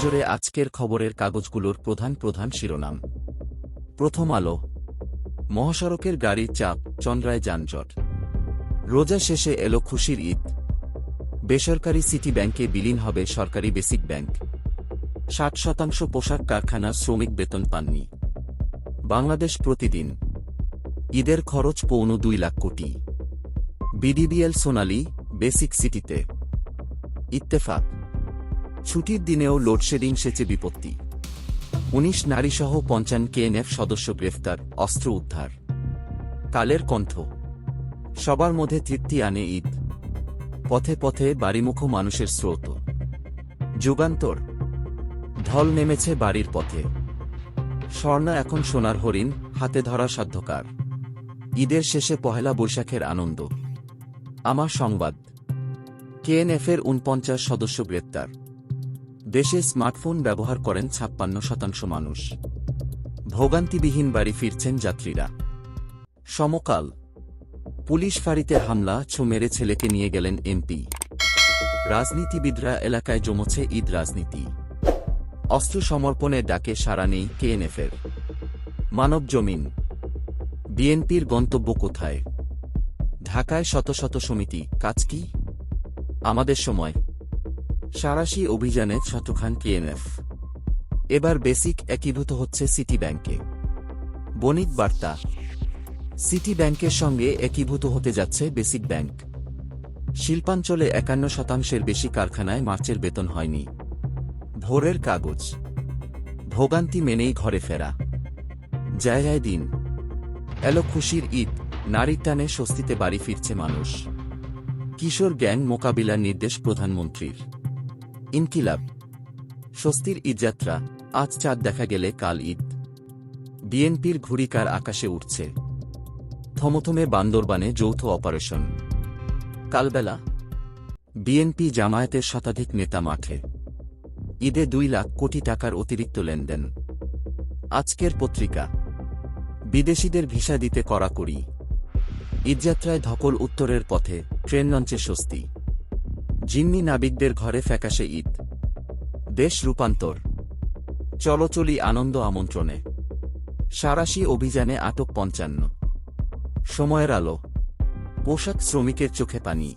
নজরে আজকের খবরের কাগজগুলোর প্রধান প্রধান শিরোনাম। প্রথম আলো। মহাসড়কের গাড়ির চাপ, চন্দ্রায় যানজট। রোজা শেষে এলো খুশির ঈদ। বেসরকারি সিটি ব্যাংকে বিলীন হবে সরকারি বেসিক ব্যাংক। ৬০% পোশাক কারখানার শ্রমিক বেতন পাননি। বাংলাদেশ প্রতিদিন। ঈদের খরচ পৌনে ২ লাখ কোটি। বিডিবিএল সোনালী, বেসিক সিটিতে। ইত্তেফাক। ছুটির দিনেও লোডশেডিং সেচে বিপত্তি। ১৯ নারীসহ ৫৫ কেএনএফ সদস্য গ্রেফতার, অস্ত্র উদ্ধার। কালের কণ্ঠ। সবার মধ্যে তৃপ্তি আনে ঈদ। পথে পথে বাড়িমুখ মানুষের স্রোত। যুগান্তর। ঢল নেমেছে বাড়ির পথে। স্বর্ণা এখন সোনার হরিণ, হাতে ধরা সাধ্যকার। ঈদের শেষে পহেলা বৈশাখের আনন্দ। আমার সংবাদ। কেএনএফের ৪৯ সদস্য গ্রেপ্তার। দেশে স্মার্টফোন ব্যবহার করেন ৫৬% মানুষ। ভোগান্তিবিহীন বাড়ি ফিরছেন যাত্রীরা। সমকাল। পুলিশ ফাঁড়িতে হামলা, ছো মেরে ছেলেকে নিয়ে গেলেন এমপি। রাজনীতিবিদরা এলাকায় জমছে ঈদ রাজনীতি। অস্ত্র সমর্পণের ডাকে সাড়া নেই কেএনএফের। মানব জমিন। বিএনপির গন্তব্য কোথায়? ঢাকায় শত শত সমিতি, কাজ কি? আমাদের সময়। সাঁড়াশি অভিযানে শতখান কেএনএফ। এবার বেসিক একীভূত হচ্ছে সিটি ব্যাংকে। বণিক বার্তা। সিটি ব্যাংকের সঙ্গে একীভূত হতে যাচ্ছে বেসিক ব্যাংক। শিল্পাঞ্চলে ৫১%-এর বেশি কারখানায় মার্চের বেতন হয়নি। ভোরের কাগজ। ভোগান্তি মেনেই ঘরে ফেরা। জায়গায় দিন। এলো খুশির ঈদ, নারীর টানে স্বস্তিতে বাড়ি ফিরছে মানুষ। কিশোর গ্যাং মোকাবিলার নির্দেশ প্রধানমন্ত্রীর। ইনকিলাব। স্বস্তির ঈদযাত্রা, আজ চাঁদ দেখা গেলে কাল ঈদ। বিএনপির ঘুড়িকার আকাশে উঠছে। থমথমে বান্দরবানে যৌথ অপারেশন। কালবেলা। বিএনপি জামায়াতের শতাধিক নেতা মাঠে। ঈদে ২ লাখ কোটি টাকার অতিরিক্ত লেনদেন। আজকের পত্রিকা। বিদেশিদের ভিসা দিতে কড়াকড়ি। ঈদযাত্রায় ধকল উত্তরের পথে, ট্রেন লঞ্চে স্বস্তি। জিম্মি নাবিকদের ঘরে ফ্যাকাশে ঈদ। দেশ রূপান্তর। চলচলি আনন্দ আমন্ত্রণে। সাঁড়াশি অভিযানে আটক ৫৫। সময়ের আলো। পোশাক শ্রমিকের চোখে পানি।